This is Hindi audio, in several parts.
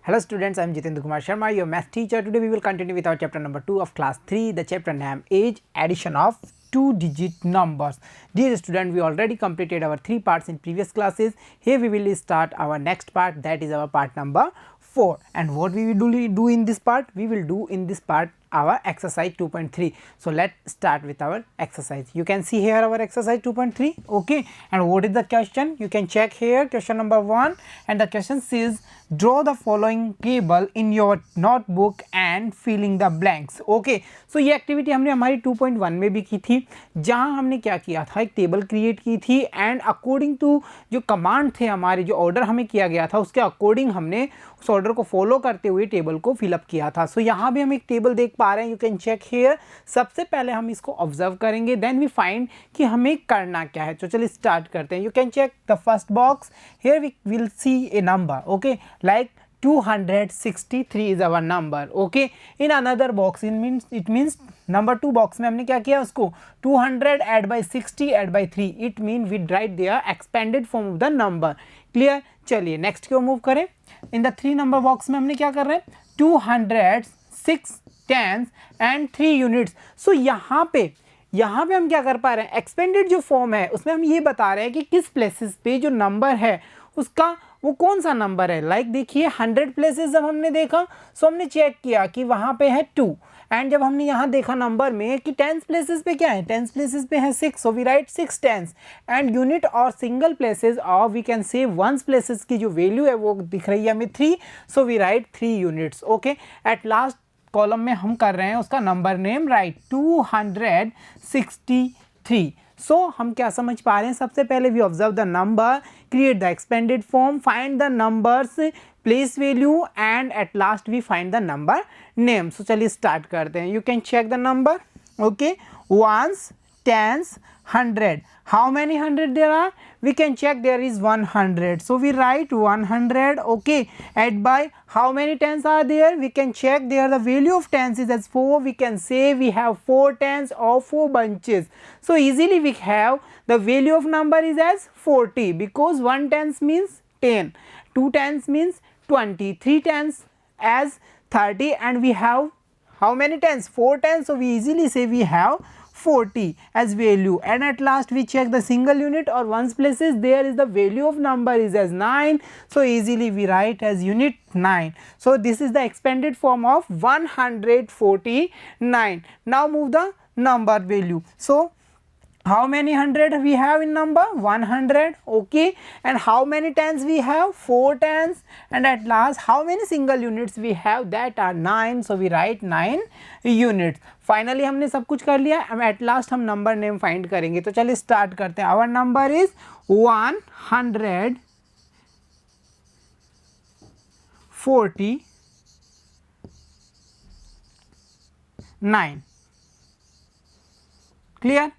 Hello students, I am Jitendra Kumar Sharma, your math teacher. Today we will continue with our chapter number 2 of class 3. The chapter name is addition of two-digit numbers. Dear student, we already completed our 3 parts in previous classes. Here we will start our next part, that is our part number 4. And what we will do in this part? We will do in this part our exercise 2.3. So let's start with our exercise. You can see here our exercise 2.3. okay, and what is the question? You can check here question number 1, and the question says draw the following table in your notebook and filling the blanks. okay, so ये एक्टिविटी हमने हमारी 2.1 में भी की थी, जहाँ हमने क्या किया था, एक टेबल क्रिएट की थी एंड अकॉर्डिंग टू जो कमांड थे हमारे, जो ऑर्डर हमें किया गया था उसके अकॉर्डिंग हमने उस ऑर्डर को फॉलो करते हुए टेबल को फिलअप किया था. सो यहाँ भी हम एक टेबल देख पा रहे हैं, यू कैन चेक हियर. सबसे पहले हम इसको ऑब्जर्व करेंगे, देन वी फाइंड कि हमें करना क्या है. तो चलिए स्टार्ट करते हैं. You can check the first box, here we will see a number. Okay, like 263 is our number. okay, in another box it means number 2 box में हमने क्या किया, उसको 200 add by 60 add by 3, it mean we write their expanded form of the number. Clear. चलिए नेक्स्ट की ओर मूव करें. इन द 3 नंबर बॉक्स में हमने क्या कर रहे हैं, 200, 6 टेंस एंड 3 यूनिट्स. सो यहाँ पे हम क्या कर पा रहे हैं, एक्सपेंडेड जो फॉर्म है उसमें हम ये बता रहे हैं कि किस प्लेसेस पे जो नंबर है उसका वो कौन सा नंबर है. लाइक देखिए 100 प्लेसेस जब हमने देखा, सो हमने चेक किया कि वहाँ पे है 2, एंड जब हमने यहाँ देखा नंबर में कि 10 प्लेसेस पे क्या है, 10 प्लेसेस पे है 6, so we write 6 tens. And unit और सिंगल प्लेसेस और we can say ones places की जो वैल्यू है वो दिख रही है हमें 3, so we write 3 units. Okay, at last column में हम कर रहे हैं उसका नंबर नेम राइट 263. सो हम क्या समझ पा रहे हैं, सबसे पहले we observe the number, create the expanded form, find the numbers, place value and at last we find the number name. So चलिए स्टार्ट करते हैं. You can check the number. Okay, ones, tens, 100. How many 100 there are? We can check there is 100. So we write 100. Okay, add by how many tens are there? We can check there. The value of tens is as 4. We can say we have 4 tens or 4 bunches. So easily we have the value of number is as 40, because 1 tens means 10, 2 tens means 20, 3 tens as 30, and we have how many tens? 4 tens. So we easily say we have 40 as value. And at last we check the single unit or ones places, there is the value of number is as 9, so easily we write as unit 9. So this is the expanded form of 149. Now move the number value. So how many 100 we have in number? 100. okay, and how many tens we have? 4 tens. And at last how many single units we have? That are 9, so we write 9 units. Finally हमने सब कुछ कर लिया. एट लास्ट हम नंबर नेम फाइंड करेंगे. तो चलिए स्टार्ट करते हैं. Our number is 149. Clear.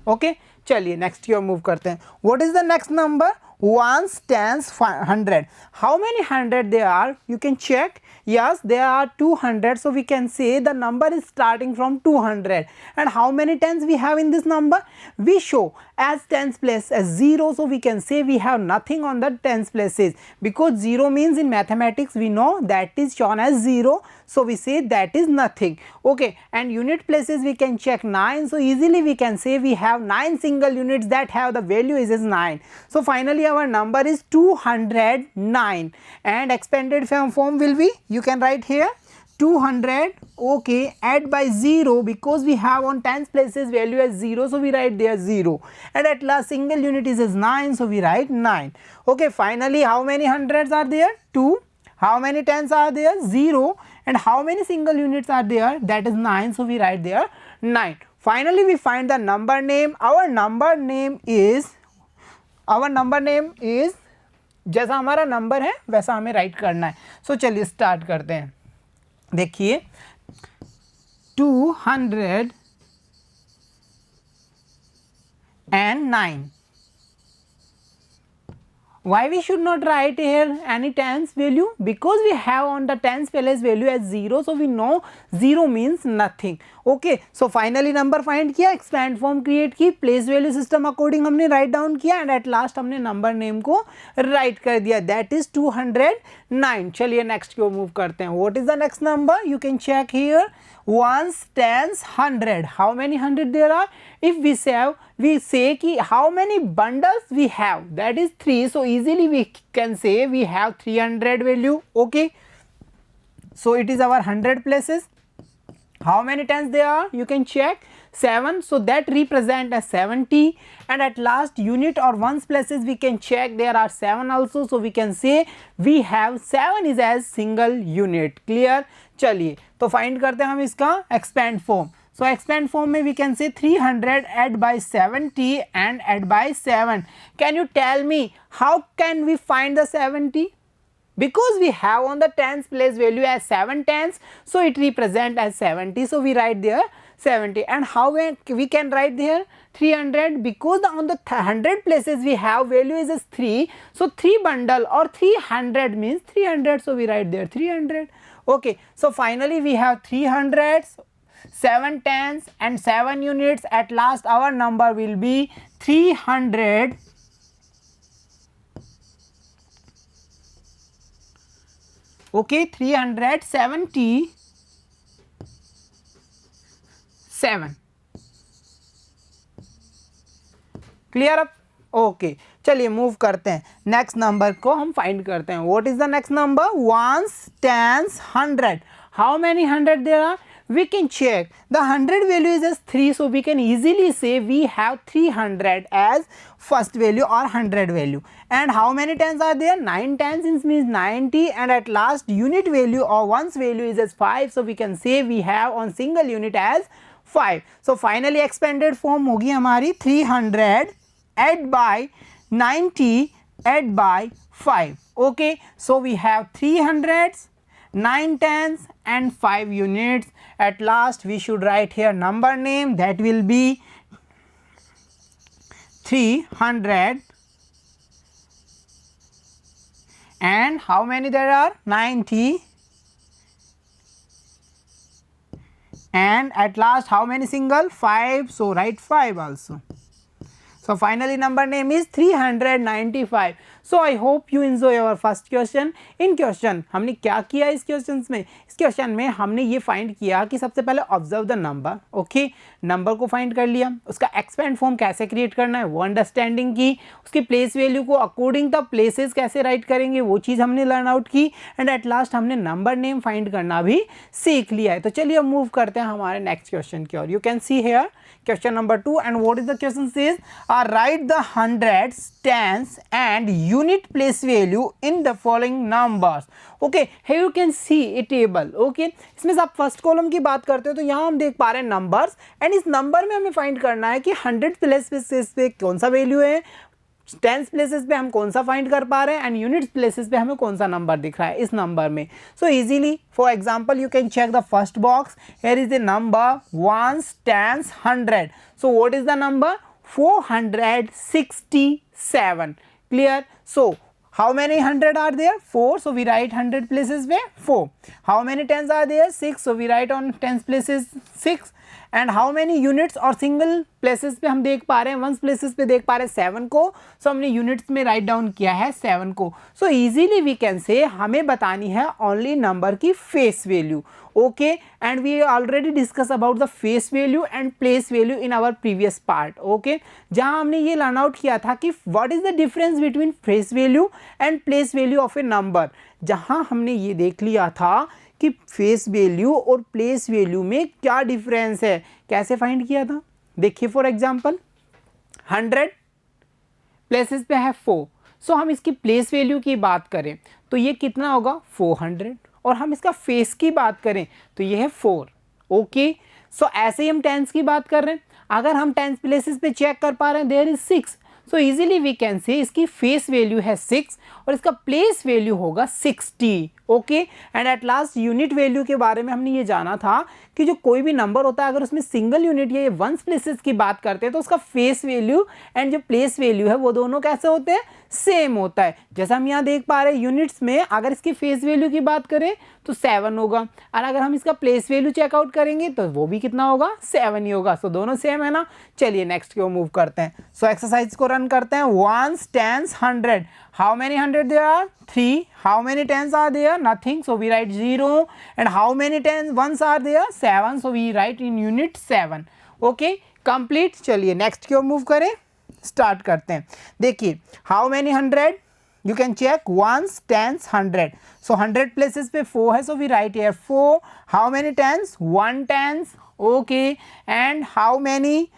Okay, चलिए नेक्स्ट की ओर मूव करते हैं. What is the next number? Ones, tens, 100. How many 100 there are? You can check. Yes, there are 200. So we can say the number is starting from 200. And how many tens we have in this number? We show as tens place as 0. So we can say we have nothing on the tens places, because 0 means in mathematics we know that is shown as 0. So we say that is nothing. Okay, and unit places we can check 9. So easily we can say we have 9 single units that have the value is 9. So finally our number is 209, and expanded form will be, you can write here 200. okay, add by 0, because we have on tens places value as 0, so we write there 0, and at last single unit is as 9, so we write 9. okay, finally how many hundreds are there? 2. how many tens are there? 0. and how many single units are there? That is 9, so we write there 9. finally we find the number name. our number name is जैसा हमारा नंबर है वैसा हमें राइट करना है. सो चलिए स्टार्ट करते हैं. देखिए 209. Why we should not write here any tens value? Because we have on the tens place value as 0, so we know 0 means nothing. Okay, so finally number find किया, expand form create की, place value system according हमने write down किया and at last हमने number name को write कर दिया, that is 209. चलिए next को move करते हैं. What is the next number? You can check here. Ones, tens, 100. How many 100 there are? If we say कि how many bundles we have, that is 3, so easily we can say we have 300 value. Okay, so it is our 100 places. How many tens there are? You can check 7, so that represent as 70, and at last unit or ones places we can check there are 7 also, so we can say we have 7 is as single unit. Clear? चलिए तो फाइंड करते हैं हम इसका एक्सपेंड फॉर्म. सो एक्सपेंड फॉर्म में वी कैन से 300 add by 70 and add by 7. Can you tell me how can we find the 70? Because we have on the tens place value as 7 tens, so it represent as 70, so we write there 70. And how we can write there 300? Because on the 100 places we have value is as 3, so 3 bundle or 300 means 300, so we write there 300. Okay, so finally we have 300s, 7 tens and 7 units. At last our number will be 300. Okay, 377. Clear up? Okay, चलिए मूव करते हैं, नेक्स्ट नंबर को हम फाइंड करते हैं. What is the next number? Ones, tens, 100. How many 100 there are? We can check the 100 value is as 3, so we can easily say we have 300 as first value or 100 value. And how many tens are there? 9 tens means 90, and at last unit value or ones value is as 5, so we can say we have on single unit as 5. So finally expanded form होगी हमारी 300 add by 90 add by 5. Okay, so we have 300s, 9 tens and 5 units. At last we should write here number name, that will be 300. And how many there are? 90. And at last how many single? 5, so write 5 also. So finally number name is 395. So I hope you enjoy our first question. In question हमने क्या किया इस क्वेश्चन में? इस क्वेश्चन में हमने ये फाइंड किया कि सबसे पहले observe the number. Okay, number को फाइंड कर लिया, उसका एक्सपेंड फॉर्म कैसे क्रिएट करना है वो अंडरस्टैंडिंग की, उसकी प्लेस वैल्यू को अकॉर्डिंग द प्लेसेस कैसे राइट करेंगे वो चीज़ हमने लर्न आउट की, एंड एट लास्ट हमने नंबर नेम फाइंड करना भी सीख लिया है. तो चलिए अब मूव करते हैं हमारे नेक्स्ट क्वेश्चन की ओर. You can see here question number 2, and what is the question says? Write the hundreds, tens and unit place value in the following numbers. Okay, here you can see a table. Okay, इसमें से आप फर्स्ट कॉलम की बात करते हो तो यहाँ हम देख पा रहे हैं नंबर्स, एंड इस नंबर में हमें फाइंड करना है कि 100 प्लेसेस पे कौन सा वैल्यू है, टेंस प्लेसेस पे हम कौन सा फाइंड कर पा रहे हैं, एंड यूनिट्स प्लेसेस पे हमें कौन सा नंबर दिख रहा है इस नंबर में. So easily for example you can check the first box. Here is the number ones, tens, 100. So what is the number? 467. Clear? So how many 100 are there? 4, so we write 100 places where 4. How many tens are there? 6, so we write on tens places 6. And how many units और single places पे हम देख पा रहे हैं, ones places पे देख पा रहे हैं 7 को, so हमने units में write down किया है 7 को. So easily we can say हमें बतानी है only number की face value. Okay, and we already discuss about the face value and place value in our previous part. Okay, जहाँ हमने ये learn out किया था कि what is the difference between face value and place value of a number. जहाँ हमने ये देख लिया था कि फेस वैल्यू और प्लेस वैल्यू में क्या डिफरेंस है, कैसे फाइंड किया था. देखिए फॉर एग्जांपल 100 प्लेसेस पे है 4, सो हम इसकी प्लेस वैल्यू की बात करें तो ये कितना होगा 400, और हम इसका फेस की बात करें तो ये है 4. ओके, सो ऐसे ही हम टेंस की बात कर रहे हैं, अगर हम टेंस प्लेसेस पे चेक कर पा रहे हैं there is 6, so easily we can say इसकी फेस वैल्यू है 6 और इसका प्लेस वैल्यू होगा 60. Okay, and at last unit value के बारे में हमने ये जाना था कि जो कोई भी नंबर होता है अगर उसमें सिंगल यूनिट या वंस प्लेसेस की बात करते हैं तो उसका फेस वैल्यू एंड जो प्लेस वैल्यू है वो दोनों कैसे होते हैं, सेम होता है. जैसा हम यहाँ देख पा रहे हैं यूनिट्स में अगर इसकी फेस वैल्यू की बात करें तो 7 होगा और अगर हम इसका प्लेस वैल्यू चेकआउट करेंगे तो वो भी कितना होगा, 7 ही होगा. सो दोनों सेम है ना. चलिए नेक्स्ट की ओर मूव करते हैं. सो एक्सरसाइज को रन करते हैं. 1s, 10s, 100. How many 100 there are? 3. How many 10s are there? Nothing. So we write 0. And how many 1s are there? 7. So we write in unit 7. Okay, complete. चलिए नेक्स्ट की ओर मूव करें, स्टार्ट करते हैं. देखिए how many 100, you can check 1s, 10s, 100. So 100 places पे 4 है, so we write here 4. How many 10s? 1 10s. Okay, and how many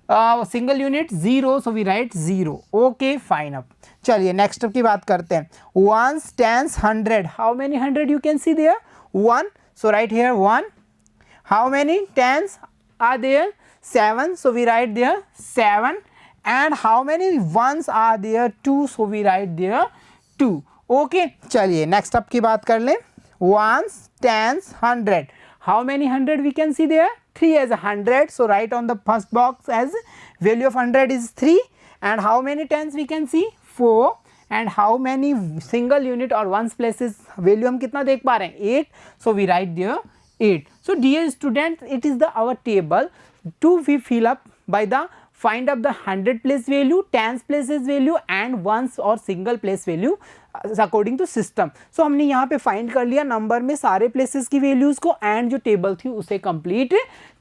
single unit? 0. So we write 0. Okay fine. अप चलिए नेक्स्ट की बात करते हैं. 1s, 10s, 100. How many 100 you can see there? 1. So right here 1. How many 10s are there? 7. So we write there 7. And how many 1s are there? 2. So we write there 2. Okay, चलिए नेक्स्ट अप की बात कर लें. 1s, 10s, 100. How many 100 we can see there? 3 as a 100. So write on the first box as value of 100 is 3. And how many 10s we can see? 4. And how many single unit or ones places value हम कितना देख पा रहे हैं? 8. So we write there 8. So dear students, it is the our table to we fill up by the find up the 100 place value, 10s places value and ones or single place value according to system. So हमने यहाँ पे find कर लिया नंबर में सारे places की values को and जो table थी उसे complete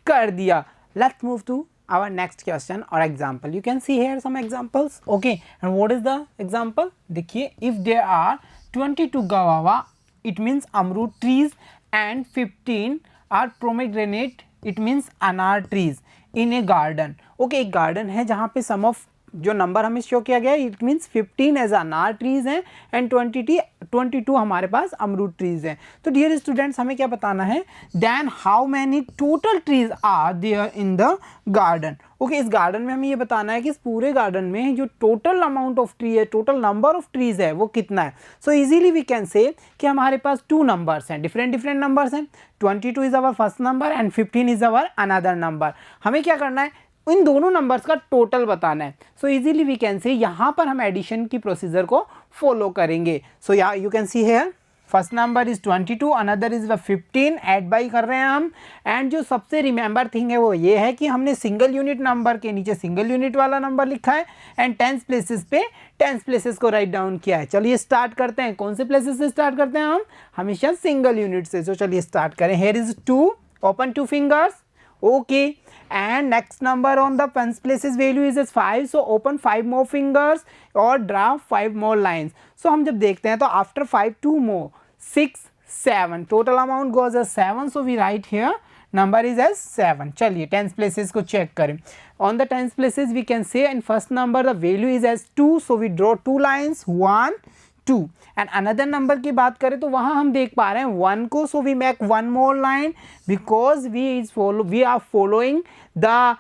कर दिया. Let's move to our next question or example. You can see here some examples. Okay, and what is the example? देखिए if there are 22 guava, it means amrut trees and 15 are pomegranate, it means anar trees in a garden. Okay, एक गार्डन है जहाँ पे सम ऑफ जो नंबर हमें शो किया गया है इट मीन्स 15 एज अनार ट्रीज हैं एंड 22 हमारे पास अमरूद ट्रीज हैं. तो डियर स्टूडेंट्स हमें क्या बताना है, then how many total trees are there in the garden. Okay, इस गार्डन में हमें ये बताना है कि इस पूरे गार्डन में जो टोटल अमाउंट ऑफ ट्री है, टोटल नंबर ऑफ ट्रीज है वो कितना है. सो इजीली वी कैन से कि हमारे पास 2 नंबर्स हैं, डिफरेंट नंबर्स हैं. 22 is our first number and 15 is our another number. हमें क्या करना है, इन दोनों नंबर्स का टोटल बताना है. सो इजीली वी कैन से यहाँ पर हम एडिशन की प्रोसीजर को फॉलो करेंगे. सो यहाँ you can see hair first number is 22, another is 15, add by कर रहे हैं हम. एंड जो सबसे रिमेंबर थिंग है वो ये है कि हमने सिंगल यूनिट नंबर के नीचे सिंगल यूनिट वाला नंबर लिखा है एंड 10 प्लेसेस पे 10 प्लेसेस को राइट डाउन किया है. चलिए स्टार्ट करते हैं. कौन से प्लेसेस से स्टार्ट करते हैं हम? हमेशा सिंगल यूनिट से. तो चलिए स्टार्ट करें. Here is 2, open 2 fingers. Okay, and next number on the tens places value is as 5, so open 5 more fingers or draw 5 more lines. So हम जब देखते हैं तो after 5 2 more 6 7 total amount goes as 7, so we write here number is as 7. चलिए tens places को check करें. On the tens places we can say in first number the value is as 2, so we draw 2 lines 1 2. And another number की बात करें तो वहाँ हम देख पा रहे हैं 1 को, so we make 1 more line because we are following the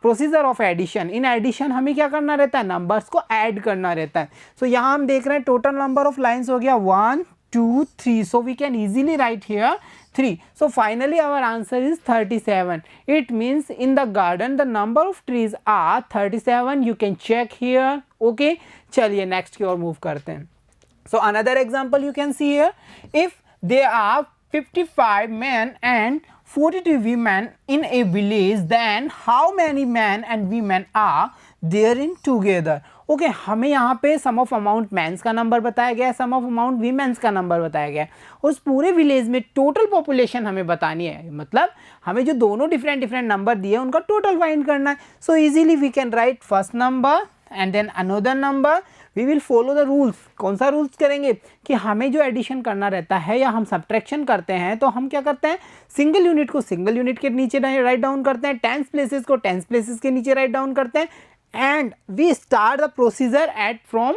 procedure of addition. In addition हमें क्या करना रहता है, नंबर्स को ऐड करना रहता है. सो यहाँ हम देख रहे हैं टोटल नंबर ऑफ लाइन्स हो गया 1 2 3, so we can easily write here 3. So finally our answer is 37. It means in the garden the number of trees are 37. You can check here. Okay, चलिए नेक्स्ट की ओर मूव करते हैं. So another example you can see here, if there are 55 men and 42 women in a village, then how many men and women are there in together? Okay, हमें यहाँ पे सम ऑफ अमाउंट मैंस का नंबर बताया गया है, सम ऑफ अमाउंट वीमेंस का नंबर बताया गया है. उस पूरे विलेज में टोटल पॉपुलेशन हमें बतानी है, मतलब हमें जो दोनों डिफरेंट नंबर दिए उनका टोटल फाइंड करना है. So easily we can write first number and then another number. We will follow the rules. कौन सा रूल्स करेंगे कि हमें जो एडिशन करना रहता है या हम सब्ट्रैक्शन करते हैं तो हम क्या करते हैं, सिंगल यूनिट को सिंगल यूनिट के नीचे राइट डाउन करते हैं, टेंस प्लेसेस को टेंस प्लेसेस के नीचे राइट डाउन करते हैं and we start the procedure at from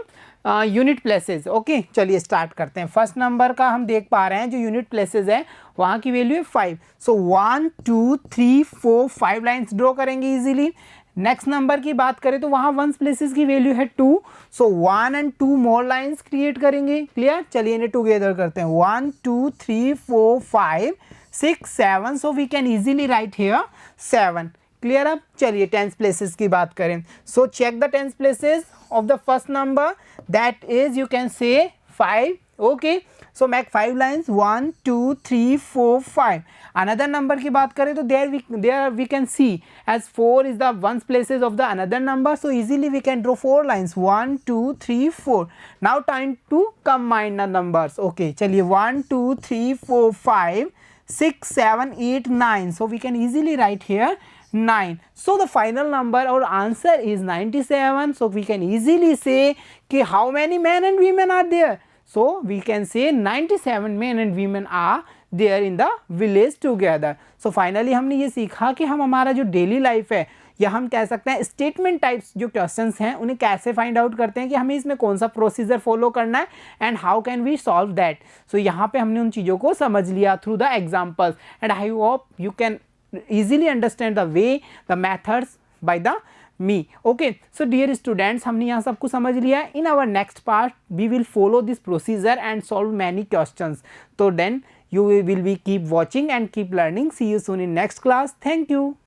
unit places. Okay, चलिए स्टार्ट करते हैं. फर्स्ट नंबर का हम देख पा रहे हैं जो यूनिट प्लेसेस है वहाँ की वैल्यू है 5. सो 1 2 3 4 5 लाइन्स ड्रॉ करेंगे इजीली. नेक्स्ट नंबर की बात करें तो वहाँ वंस प्लेसेस की वैल्यू है 2, सो 1 and 2 मोर लाइन्स क्रिएट करेंगे। क्लियर, चलिए इन्हें टुगेदर करते हैं। 1 2 3 4 5 6 7, so we can easily write here 7। Clear. अब चलिए टेंस प्लेसेस की बात करें, so check the tens places of the first number, that is you can say 5। Okay, so make 5 lines 1 2 3 4 5। Another number की बात करें तो there we can see as 4 is the ones places of the another number, so easily we can draw 4 lines 1 2 3 4। Now time to combine the numbers. Okay, चलिए 1 2 3 4 5 6 7 8 9, so we can easily write here 9. So the final number or answer is 97. So we can easily say कि how many men and women are there. So we can say 97 men and women are there in the village together. So finally हमने ये सीखा कि हम हमारा जो डेली लाइफ है या हम कह सकते हैं स्टेटमेंट टाइप्स जो क्वेश्चंस हैं उन्हें कैसे फाइंड आउट करते हैं कि हमें इसमें कौन सा प्रोसीजर फॉलो करना है and how can we solve that. So यहाँ पे हमने उन चीज़ों को समझ लिया through the examples and I hope you can easily understand the way the methods by the me. Okay, so dear students, हमने यहाँ सब कुछ समझ लिया। In our next part we will follow this procedure and solve many questions. So then you will be keep watching and keep learning. See you soon in next class. Thank you.